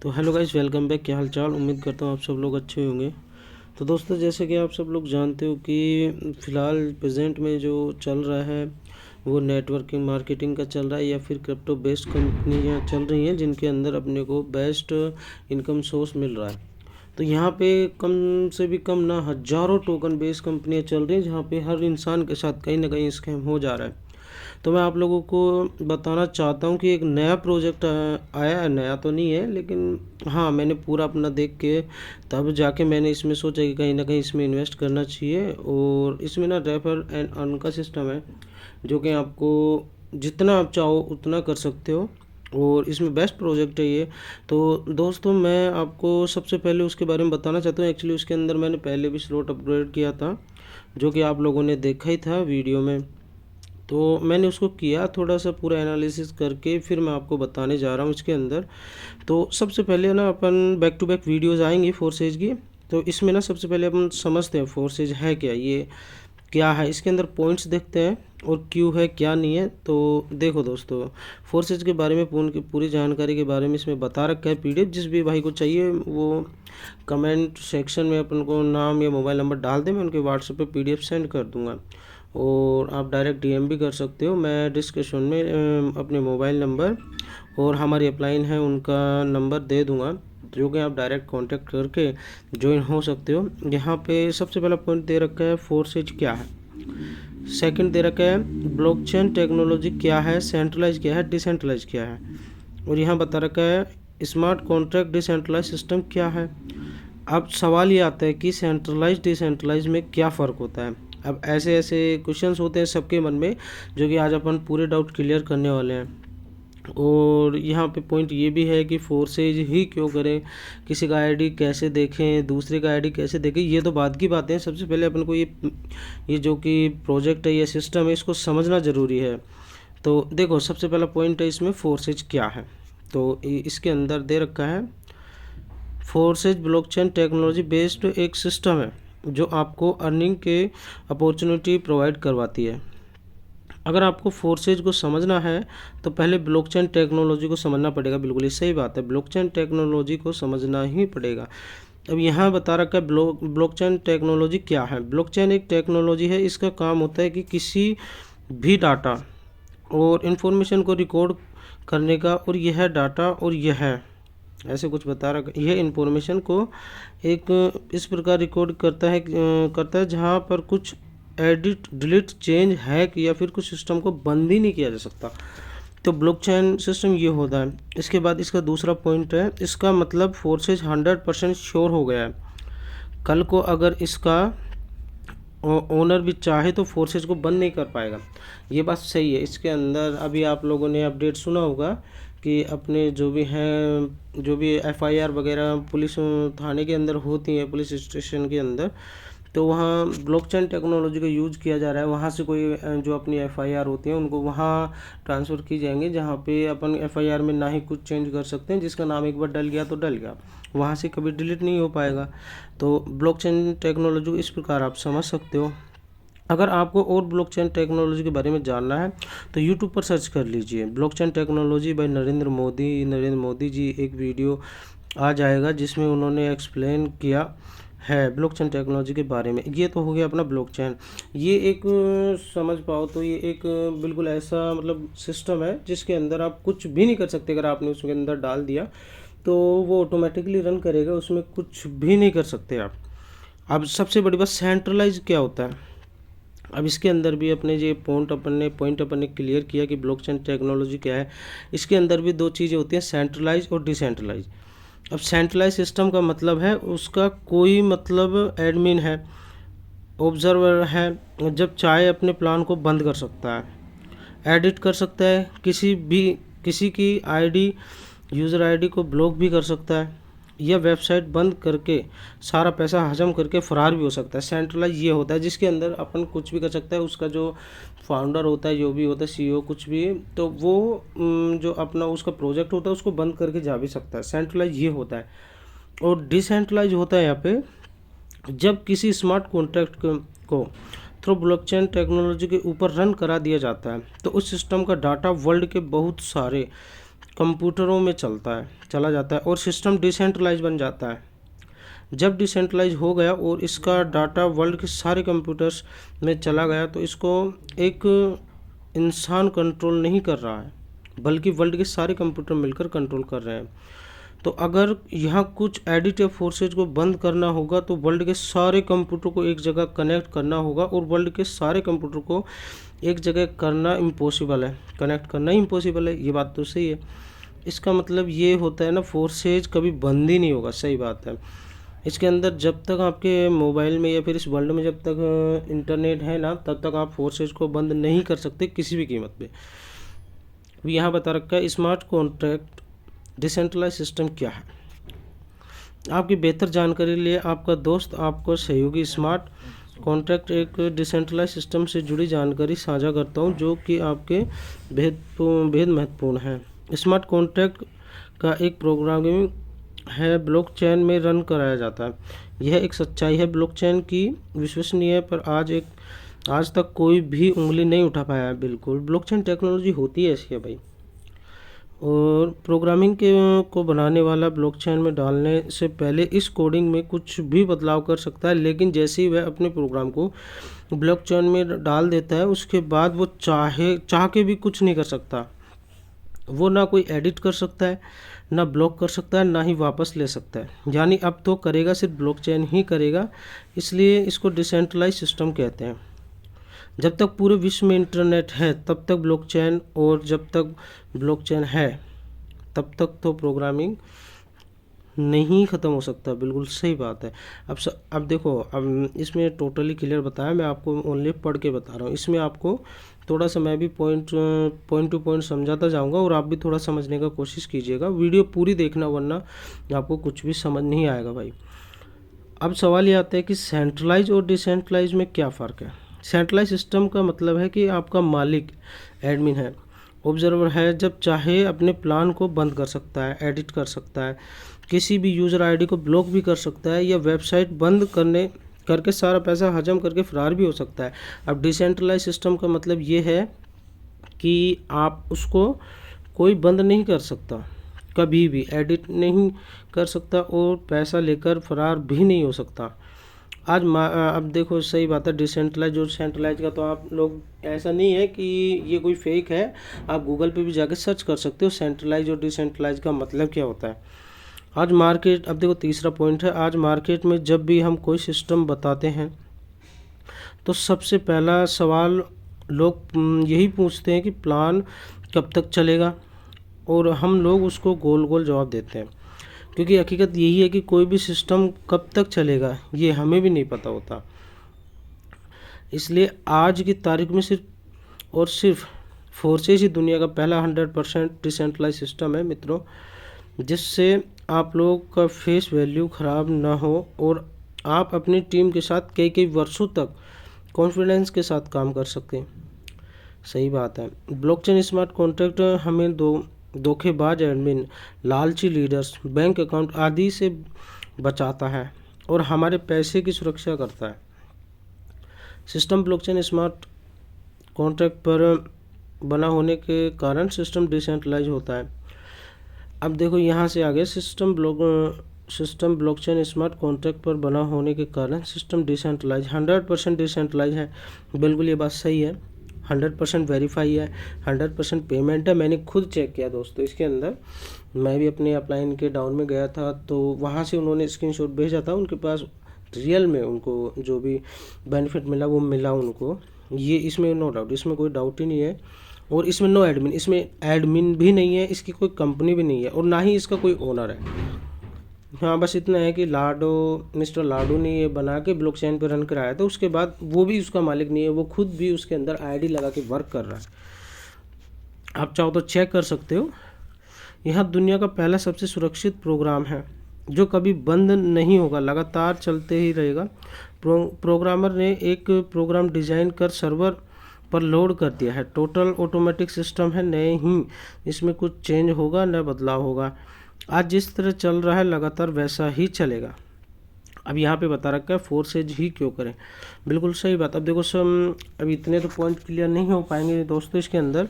तो hello guys, welcome back. क्या हाल चाल। उम्मीद करता हूँ आप सब लोग अच्छे होंगे। तो दोस्तों, जैसे कि आप सब लोग जानते हो कि फ़िलहाल प्रेजेंट में जो चल रहा है वो नेटवर्किंग मार्केटिंग का चल रहा है, या फिर क्रिप्टो बेस्ड कंपनियाँ चल रही हैं जिनके अंदर अपने को बेस्ट इनकम सोर्स मिल रहा है। तो यहाँ पे कम से भी कम ना हज़ारों टोकन बेस्ड कंपनियाँ चल रही हैं जहाँ पे हर इंसान के साथ कहीं ना कहीं स्कैम हो जा रहा है। तो मैं आप लोगों को बताना चाहता हूँ कि एक नया प्रोजेक्ट आया है। नया तो नहीं है, लेकिन हाँ, मैंने पूरा अपना देख के तब जाके मैंने इसमें सोचा कि कहीं ना कहीं इसमें इन्वेस्ट करना चाहिए। और इसमें ना रेफर एंड अर्न का सिस्टम है, जो कि आपको जितना आप चाहो उतना कर सकते हो। और इसमें बेस्ट प्रोजेक्ट है ये। तो दोस्तों, मैं आपको सबसे पहले उसके बारे में बताना चाहता हूँ। एक्चुअली उसके अंदर मैंने पहले भी स्लॉट अपग्रेड किया था, जो कि आप लोगों ने देखा ही था वीडियो में। तो मैंने उसको किया थोड़ा सा पूरा एनालिसिस करके, फिर मैं आपको बताने जा रहा हूँ इसके अंदर। तो सबसे पहले ना अपन बैक टू बैक वीडियोज़ आएंगी फोर्सेज की। तो इसमें ना सबसे पहले अपन समझते हैं फोर्सेज है क्या, ये क्या है। इसके अंदर पॉइंट्स देखते हैं और क्यों है क्या नहीं है। तो देखो दोस्तों, फोर्सेज के बारे में पूरी जानकारी के बारे में इसमें बता रखा है पीडीएफ। जिस भी भाई को चाहिए वो कमेंट सेक्शन में अपन को नाम या मोबाइल नंबर डाल दें, मैं उनके व्हाट्सएप पे पीडीएफ सेंड कर दूंगा। और आप डायरेक्ट डीएम भी कर सकते हो। मैं डिस्क्रिप्शन में अपने मोबाइल नंबर और हमारी अपलाइन है उनका नंबर दे दूंगा, जो कि आप डायरेक्ट कांटेक्ट करके ज्वाइन हो सकते हो। यहाँ पे सबसे पहला पॉइंट दे रखा है फोर्सेज क्या है। सेकंड दे रखा है ब्लॉकचेन टेक्नोलॉजी क्या है, सेंट्रलाइज क्या है, डिसेंट्रलाइज क्या है। और यहाँ बता रखा है स्मार्ट कॉन्ट्रैक्ट डिसेंट्रलाइज सिस्टम क्या है। अब सवाल ये आता है कि सेंट्रलाइज डिसेंट्रलाइज में क्या फ़र्क होता है। अब ऐसे ऐसे क्वेश्चंस होते हैं सबके मन में, जो कि आज अपन पूरे डाउट क्लियर करने वाले हैं। और यहाँ पे पॉइंट ये भी है कि फोर्सेज ही क्यों करें, किसी का आईडी कैसे देखें, दूसरे का आईडी कैसे देखें, ये तो बाद की बातें हैं। सबसे पहले अपन को ये जो कि प्रोजेक्ट है, ये सिस्टम है, इसको समझना ज़रूरी है। तो देखो, सबसे पहला पॉइंट है इसमें फोर्सेज क्या है। तो इसके अंदर दे रखा है फोर्सेज ब्लॉकचेन टेक्नोलॉजी बेस्ड एक सिस्टम है जो आपको अर्निंग के अपॉर्चुनिटी प्रोवाइड करवाती है। अगर आपको फोर्सेज को समझना है तो पहले ब्लॉकचेन टेक्नोलॉजी को समझना पड़ेगा। बिल्कुल ही सही बात है, ब्लॉकचेन टेक्नोलॉजी को समझना ही पड़ेगा। अब यहाँ बता रखा है ब्लॉकचेन टेक्नोलॉजी क्या है। ब्लॉकचेन एक टेक्नोलॉजी है, इसका काम होता है कि किसी भी डाटा और इन्फॉर्मेशन को रिकॉर्ड करने का, और यह डाटा और यह ऐसे कुछ बता रहा, यह इंफॉर्मेशन को एक इस प्रकार रिकॉर्ड करता है जहाँ पर कुछ एडिट डिलीट चेंज हैक या फिर कुछ सिस्टम को बंद ही नहीं किया जा सकता। तो ब्लॉकचेन सिस्टम ये होता है। इसके बाद इसका दूसरा पॉइंट है, इसका मतलब फोर्सेज 100% श्योर हो गया है। कल को अगर इसका ओनर भी चाहे तो फोर्सेज को बंद नहीं कर पाएगा। ये बात सही है। इसके अंदर अभी आप लोगों ने अपडेट सुना होगा कि अपने जो भी हैं, जो भी एफआईआर वगैरह पुलिस थाने के अंदर होती है, पुलिस स्टेशन के अंदर, तो वहाँ ब्लॉकचेन टेक्नोलॉजी का यूज़ किया जा रहा है। वहाँ से कोई जो अपनी एफआईआर होती है उनको वहाँ ट्रांसफ़र की जाएंगे, जहाँ पे अपन एफआईआर में ना ही कुछ चेंज कर सकते हैं। जिसका नाम एक बार डल गया तो डल गया, वहाँ से कभी डिलीट नहीं हो पाएगा। तो ब्लॉकचेन टेक्नोलॉजी को इस प्रकार आप समझ सकते हो। अगर आपको और ब्लॉकचेन टेक्नोलॉजी के बारे में जानना है तो यूट्यूब पर सर्च कर लीजिए blockchain technology by Narendra Modi ji. एक वीडियो आ जाएगा जिसमें उन्होंने एक्सप्लेन किया है ब्लॉकचेन टेक्नोलॉजी के बारे में। ये तो हो गया अपना ब्लॉकचेन। ये एक समझ पाओ तो ये एक बिल्कुल ऐसा मतलब सिस्टम है जिसके अंदर आप कुछ भी नहीं कर सकते। अगर आपने उसके अंदर डाल दिया तो वो ऑटोमेटिकली रन करेगा, उसमें कुछ भी नहीं कर सकते आप। अब सबसे बड़ी बात, सेंट्रलाइज क्या होता है। अब इसके अंदर भी अपने ये पॉइंट अपन ने क्लियर किया कि ब्लॉकचेन टेक्नोलॉजी क्या है। इसके अंदर भी दो चीज़ें होती हैं, सेंट्रलाइज और डिसेंट्रलाइज। अब सेंट्रलाइज सिस्टम का मतलब है उसका कोई मतलब एडमिन है, ऑब्जर्वर है, जब चाहे अपने प्लान को बंद कर सकता है, एडिट कर सकता है, किसी की आईडी यूज़र आईडी को ब्लॉक भी कर सकता है, या वेबसाइट बंद करके सारा पैसा हजम करके फरार भी हो सकता है। सेंट्रलाइज ये होता है जिसके अंदर अपन कुछ भी कर सकता है। उसका जो फाउंडर होता है, जो भी होता है, सीईओ कुछ भी, तो वो जो अपना उसका प्रोजेक्ट होता है उसको बंद करके जा भी सकता है। सेंट्रलाइज ये होता है। और डिसेंट्रलाइज होता है यहाँ पे जब किसी स्मार्ट कॉन्ट्रैक्ट को थ्रू ब्लॉकचेन टेक्नोलॉजी के ऊपर रन करा दिया जाता है, तो उस सिस्टम का डाटा वर्ल्ड के बहुत सारे कंप्यूटरों में चला जाता है और सिस्टम डिसेंट्रलाइज बन जाता है। जब डिसेंट्रलाइज हो गया और इसका डाटा वर्ल्ड के सारे कंप्यूटर्स में चला गया तो इसको एक इंसान कंट्रोल नहीं कर रहा है, बल्कि वर्ल्ड के सारे कंप्यूटर मिलकर कंट्रोल कर रहे हैं। तो अगर यहाँ कुछ एडिटिव फोर्सेज को बंद करना होगा तो वर्ल्ड के सारे कंप्यूटर को एक जगह कनेक्ट करना होगा, और वर्ल्ड के सारे कंप्यूटर को एक जगह करना इम्पॉसिबल है, कनेक्ट करना इम्पॉसिबल है। ये बात तो सही है। इसका मतलब ये होता है ना, फोर्सेज कभी बंद ही नहीं होगा। सही बात है। इसके अंदर जब तक आपके मोबाइल में या फिर इस वर्ल्ड में जब तक इंटरनेट है ना, तब तक आप फोर्सेज को बंद नहीं कर सकते किसी भी कीमत पे। यहाँ बता रखा है स्मार्ट कॉन्ट्रैक्ट डिसेंट्रलाइज सिस्टम क्या है। आपकी बेहतर जानकारी के लिए आपका दोस्त, आपको सहयोगी स्मार्ट कॉन्ट्रैक्ट एक डिसेंट्रलाइज सिस्टम से जुड़ी जानकारी साझा करता हूँ, जो कि आपके बेहद महत्वपूर्ण है। स्मार्ट कॉन्ट्रैक्ट का एक प्रोग्रामिंग है, ब्लॉकचेन में रन कराया जाता है। यह एक सच्चाई है, ब्लॉकचेन की विश्वसनीय है, पर आज तक कोई भी उंगली नहीं उठा पाया है। बिल्कुल ब्लॉकचेन टेक्नोलॉजी होती है ऐसी है भाई। और प्रोग्रामिंग को बनाने वाला ब्लॉकचेन में डालने से पहले इस कोडिंग में कुछ भी बदलाव कर सकता है, लेकिन जैसे ही वह अपने प्रोग्राम को ब्लॉकचेन में डाल देता है उसके बाद वो चाह के भी कुछ नहीं कर सकता। वो ना कोई एडिट कर सकता है, ना ब्लॉक कर सकता है, ना ही वापस ले सकता है। यानी अब तो करेगा सिर्फ ब्लॉकचेन ही करेगा, इसलिए इसको डिसेंट्रलाइज सिस्टम कहते हैं। जब तक पूरे विश्व में इंटरनेट है तब तक ब्लॉकचेन, और जब तक ब्लॉकचेन है तब तक तो प्रोग्रामिंग नहीं ख़त्म हो सकता। बिल्कुल सही बात है। अब देखो, अब इसमें टोटली क्लियर बताया, मैं आपको ओनली पढ़ के बता रहा हूँ। इसमें आपको थोड़ा सा मैं भी पॉइंट टू पॉइंट समझाता जाऊँगा, और आप भी थोड़ा समझने का कोशिश कीजिएगा। वीडियो पूरी देखना, वरना आपको कुछ भी समझ नहीं आएगा भाई। अब सवाल ये आता है कि सेंट्रलाइज और डिसेंट्रलाइज में क्या फ़र्क है। सेंट्रलाइज सिस्टम का मतलब है कि आपका मालिक एडमिन है, ऑब्जर्वर है, जब चाहे अपने प्लान को बंद कर सकता है, एडिट कर सकता है, किसी भी यूज़र आईडी को ब्लॉक भी कर सकता है, या वेबसाइट बंद करके सारा पैसा हजम करके फरार भी हो सकता है। अब डिसेंट्रलाइज सिस्टम का मतलब ये है कि आप उसको कोई बंद नहीं कर सकता, कभी भी एडिट नहीं कर सकता, और पैसा लेकर फरार भी नहीं हो सकता। अब देखो, सही बात है, डिसेंट्रलाइज और सेंट्रलाइज का तो आप लोग, ऐसा नहीं है कि ये कोई फेक है, आप गूगल पे भी जाके सर्च कर सकते हो सेंट्रलाइज और डिसेंट्रलाइज का मतलब क्या होता है। अब देखो तीसरा पॉइंट है, आज मार्केट में जब भी हम कोई सिस्टम बताते हैं तो सबसे पहला सवाल लोग यही पूछते हैं कि प्लान कब तक चलेगा, और हम लोग उसको गोल गोल जवाब देते हैं, क्योंकि हकीकत यही है कि कोई भी सिस्टम कब तक चलेगा ये हमें भी नहीं पता होता। इसलिए आज की तारीख में सिर्फ और सिर्फ फोर्सेज ही दुनिया का पहला 100% डिसेंट्रलाइज सिस्टम है मित्रों, जिससे आप लोगों का फेस वैल्यू ख़राब ना हो और आप अपनी टीम के साथ कई कई वर्षों तक कॉन्फिडेंस के साथ काम कर सकते हैं। सही बात है। ब्लॉकचेन स्मार्ट कॉन्ट्रैक्ट हमें धोखेबाज एडमिन, लालची लीडर्स, बैंक अकाउंट आदि से बचाता है और हमारे पैसे की सुरक्षा करता है। सिस्टम ब्लॉकचेन स्मार्ट कॉन्ट्रैक्ट पर बना होने के कारण सिस्टम डिसेंट्रलाइज होता है। अब देखो यहाँ से आगे, सिस्टम ब्लॉकचेन स्मार्ट कॉन्ट्रैक्ट पर बना होने के कारण सिस्टम डिसेंट्रलाइज 100% डिसेंट्रलाइज है। बिल्कुल ये बात सही है। 100% वेरीफाई है, 100% पेमेंट है। मैंने खुद चेक किया दोस्तों, इसके अंदर मैं भी अपने अपलाइन के डाउन में गया था, तो वहाँ से उन्होंने स्क्रीनशॉट भेजा था। उनके पास रियल में उनको जो भी बेनिफिट मिला वो मिला उनको। ये इसमें नो डाउट, इसमें कोई डाउट ही नहीं है। और इसमें नो एडमिन, इसमें एडमिन भी नहीं है, इसकी कोई कंपनी भी नहीं है, और ना ही इसका कोई ओनर है। हाँ, बस इतना है कि मिस्टर लाडो ने ये बना के ब्लॉकचेन पे रन कराया था। उसके बाद वो भी उसका मालिक नहीं है, वो खुद भी उसके अंदर आईडी लगा के वर्क कर रहा है। आप चाहो तो चेक कर सकते हो। यह दुनिया का पहला सबसे सुरक्षित प्रोग्राम है जो कभी बंद नहीं होगा, लगातार चलते ही रहेगा। प्रोग्रामर ने एक प्रोग्राम डिज़ाइन कर सर्वर पर लोड कर दिया है। टोटल ऑटोमेटिक सिस्टम है, नए ही इसमें कुछ चेंज होगा, न बदलाव होगा। आज जिस तरह चल रहा है लगातार वैसा ही चलेगा। अब यहाँ पे बता रखा है फोर्सेज ही क्यों करें। बिल्कुल सही बात। अब देखो अभी इतने तो पॉइंट क्लियर नहीं हो पाएंगे दोस्तों इसके अंदर,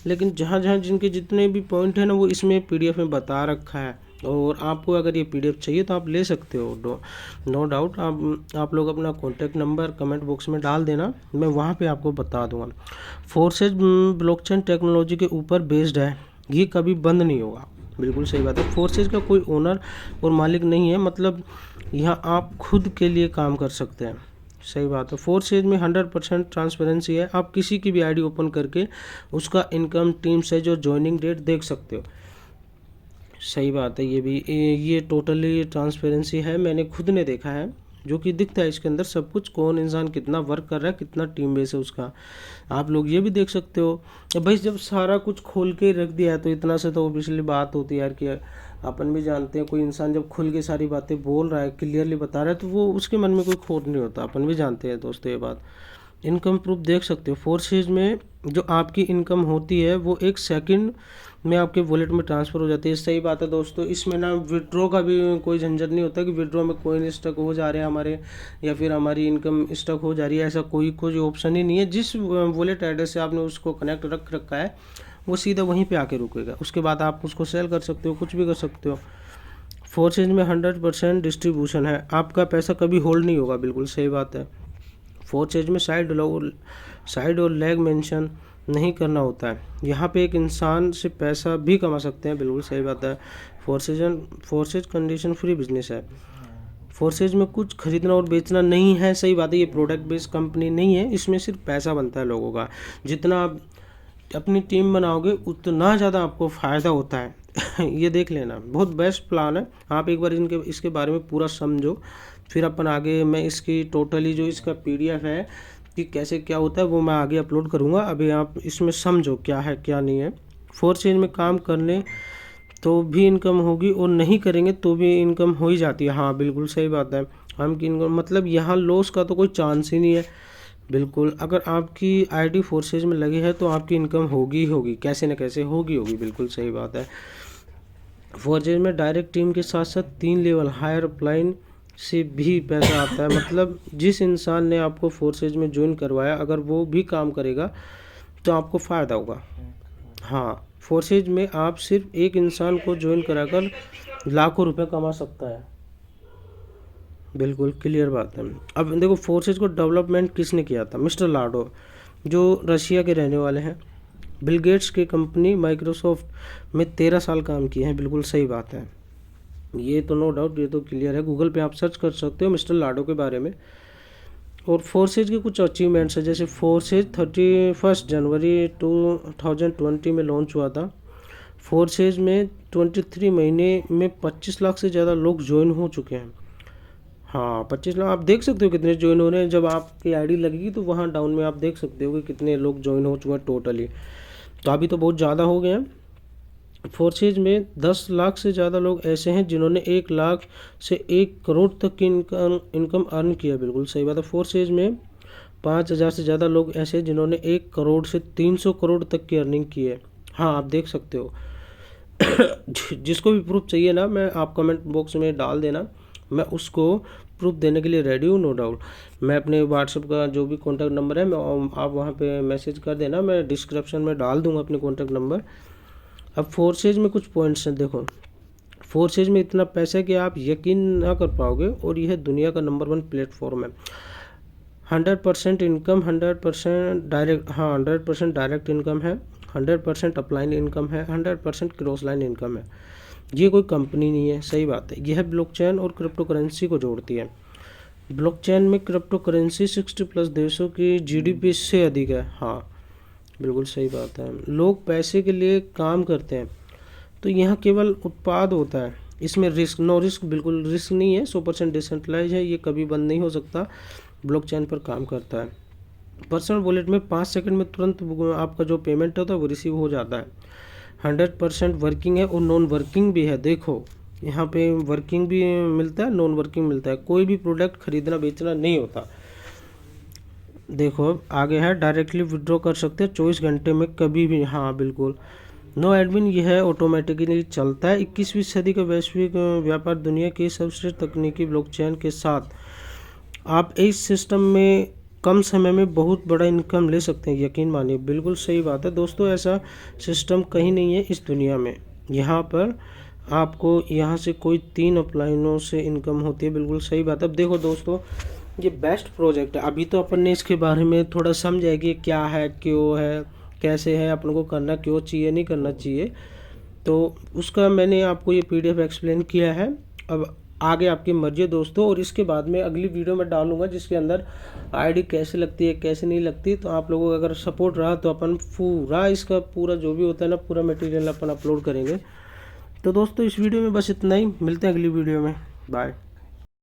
लेकिन जहाँ जहाँ जिनके जितने भी पॉइंट हैं ना वो इसमें PDF में बता रखा है। और आपको अगर ये PDF चाहिए तो आप ले सकते हो, नो डाउट। आप लोग अपना कॉन्टैक्ट नंबर कमेंट बॉक्स में डाल देना, मैं वहाँ पे आपको बता दूँगा। फोर्सेज ब्लॉकचेन टेक्नोलॉजी के ऊपर बेस्ड है, ये कभी बंद नहीं होगा। बिल्कुल सही बात है। फोर्सेज का कोई ओनर और मालिक नहीं है, मतलब यहाँ आप खुद के लिए काम कर सकते हैं। सही बात है। फोर्सेज में 100% ट्रांसपेरेंसी है, आप किसी की भी आईडी ओपन करके उसका इनकम, टीम साइज और ज्वाइनिंग डेट देख सकते हो। सही बात है। ये टोटली ट्रांसपेरेंसी है, मैंने खुद ने देखा है, जो कि दिखता है इसके अंदर सब कुछ, कौन इंसान कितना वर्क कर रहा है, कितना टीम बेस है उसका। आप लोग ये भी देख सकते हो। भाई जब सारा कुछ खोल के रख दिया है तो इतना से तो ऑब्वियसली बात होती है यार कि अपन भी जानते हैं, कोई इंसान जब खुल के सारी बातें बोल रहा है, क्लियरली बता रहा है, तो वो उसके मन में कोई खोट नहीं होता। अपन भी जानते हैं दोस्तों ये बात। इनकम प्रूफ देख सकते हो। फोर्सेज में जो आपकी इनकम होती है वो 1 सेकंड में आपके वॉलेट में ट्रांसफ़र हो जाती है। सही बात है दोस्तों। इसमें ना विड्रॉ का भी कोई झंझट नहीं होता कि विड्रॉ में कोइन स्टक हो जा रहे हैं हमारे, या फिर हमारी इनकम स्टक हो जा रही है, ऐसा कोई ऑप्शन ही नहीं है। जिस वॉलेट एड्रेस से आपने उसको कनेक्ट रख रखा है वो सीधा वहीं पे आके रुकेगा, उसके बाद आप उसको सेल कर सकते हो, कुछ भी कर सकते हो। फोर्सेज में 100% डिस्ट्रीब्यूशन है, आपका पैसा कभी होल्ड नहीं होगा। बिल्कुल सही बात है। फोर्सेज में साइड और लेग मेंशन नहीं करना होता है, यहाँ पे एक इंसान से पैसा भी कमा सकते हैं। बिल्कुल सही बात है। फोर्सेज कंडीशन फ्री बिजनेस है। फोर्सेज में कुछ खरीदना और बेचना नहीं है। सही बात है। ये प्रोडक्ट बेस्ड कंपनी नहीं है, इसमें सिर्फ पैसा बनता है लोगों का। जितना आप अपनी टीम बनाओगे उतना ज़्यादा आपको फ़ायदा होता है। ये देख लेना, बहुत बेस्ट प्लान है। आप एक बार इसके बारे में पूरा समझो, फिर अपन आगे, मैं इसकी टोटली जो इसका PDF है कि कैसे क्या होता है वो मैं आगे अपलोड करूँगा। अभी आप इसमें समझो क्या है क्या नहीं है। फोर्सेज में काम करने तो भी इनकम होगी और नहीं करेंगे तो भी इनकम हो ही जाती है। हाँ बिल्कुल सही बात है। हम की इनकम मतलब यहाँ लॉस का तो कोई चांस ही नहीं है। बिल्कुल, अगर आपकी आईडी फोर्सेज में लगी है तो आपकी इनकम होगी होगी, कैसे न कैसे होगी। बिल्कुल सही बात है। फोर्सेज में डायरेक्ट टीम के साथ साथ 3 लेवल हायर अपलाइन से भी पैसा आता है। मतलब जिस इंसान ने आपको फोर्सेज में ज्वाइन करवाया, अगर वो भी काम करेगा तो आपको फ़ायदा होगा। हाँ, फोर्सेज में आप सिर्फ एक इंसान को ज्वाइन कराकर लाखों रुपए कमा सकता है। बिल्कुल क्लियर बात है। अब देखो फोर्सेज को डेवलपमेंट किसने किया था? मिस्टर लाडो, जो रशिया के रहने वाले हैं। बिल गेट्स की कंपनी माइक्रोसॉफ्ट में 13 साल काम किए हैं। बिल्कुल सही बात है। ये तो नो डाउट, ये तो क्लियर है। गूगल पे आप सर्च कर सकते हो मिस्टर लाडो के बारे में। और फोर्सेज के कुछ अचीवमेंट्स है, जैसे फोर्सेज 31 जनवरी 2020 में लॉन्च हुआ था। फोर्सेज में 23 महीने में 25 लाख से ज़्यादा लोग ज्वाइन हो चुके हैं। हाँ 25 लाख, आप देख सकते हो कितने ज्वाइन हो रहे हैं। जब आपकी आईडी लगेगी तो वहाँ डाउन में आप देख सकते हो कि कितने लोग ज्वाइन हो चुके हैं टोटली। तो अभी तो बहुत ज़्यादा हो गए हैं। फोर्सेज में 10 लाख से ज़्यादा लोग ऐसे हैं जिन्होंने 1 लाख से 1 करोड़ तक की इनकम अर्न किया। बिल्कुल सही बात है। फोर्सेज में 5,000 से ज़्यादा लोग ऐसे हैं जिन्होंने 1 करोड़ से 300 करोड़ तक की अर्निंग की है। हाँ आप देख सकते हो। जिसको भी प्रूफ चाहिए ना, मैं आप कमेंट बॉक्स में डाल देना, मैं उसको प्रूफ देने के लिए रेडी हूँ, नो डाउट। मैं अपने व्हाट्सएप का जो भी कॉन्टैक्ट नंबर है, मैं आप वहाँ पे मैसेज कर देना, मैं डिस्क्रिप्शन में डाल दूँगा अपने कॉन्टैक्ट नंबर। अब फोर्सेज में कुछ पॉइंट्स हैं। देखो फोर्सेज में इतना पैसा है कि आप यकीन ना कर पाओगे, और यह दुनिया का नंबर 1 प्लेटफॉर्म है। 100% इनकम, 100% डायरेक्ट, हाँ 100% डायरेक्ट इनकम है, 100% अपलाइन इनकम है, 100% क्रॉस लाइन इनकम है। ये कोई कंपनी नहीं है। सही बात है। यह ब्लॉकचेन और क्रिप्टो करेंसी को जोड़ती है। ब्लॉकचेन में क्रिप्टो करेंसी 60+ देशों की GDP से अधिक है। हाँ बिल्कुल सही बात है। लोग पैसे के लिए काम करते हैं, तो यहाँ केवल उत्पाद होता है। इसमें नो रिस्क, बिल्कुल रिस्क नहीं है। 100% डिसेंट्रलाइज है, ये कभी बंद नहीं हो सकता। ब्लॉकचेन पर काम करता है। पर्सनल वॉलेट में 5 सेकंड में तुरंत आपका जो पेमेंट होता है वो रिसीव हो जाता है। 100% वर्किंग है और नॉन वर्किंग भी है। देखो यहाँ पे वर्किंग भी मिलता है, नॉन वर्किंग मिलता है। कोई भी प्रोडक्ट खरीदना बेचना नहीं होता। देखो अब आगे है, डायरेक्टली विड्रॉ कर सकते हैं 24 घंटे में कभी भी। हाँ बिल्कुल। नो एडमिन, यह है ऑटोमेटिकली चलता है। 21वीं सदी का वैश्विक व्यापार दुनिया की सर्वश्रेष्ठ तकनीकी ब्लॉकचेन के साथ आप इस सिस्टम में कम समय में बहुत बड़ा इनकम ले सकते हैं। यकीन मानिए, बिल्कुल सही बात है दोस्तों, ऐसा सिस्टम कहीं नहीं है इस दुनिया में। यहाँ पर आपको यहाँ से कोई 3 अपलाइनों से इनकम होती है, बिल्कुल सही बात है। अब देखो दोस्तों, ये बेस्ट प्रोजेक्ट है। अभी तो अपन ने इसके बारे में थोड़ा समझा कि क्या है, क्यों है, कैसे है, अपन को करना क्यों चाहिए, नहीं करना चाहिए, तो उसका मैंने आपको ये PDF एक्सप्लेन किया है। अब आगे आपकी मर्जी है दोस्तों। और इसके बाद में अगली वीडियो में डालूंगा जिसके अंदर ID कैसे लगती है, कैसे नहीं लगती। तो आप लोगों का अगर सपोर्ट रहा तो अपन पूरा इसका पूरा जो भी होता है ना, पूरा मटेरियल अपन अपलोड करेंगे। तो दोस्तों इस वीडियो में बस इतना ही, मिलते हैं अगली वीडियो में, बाय।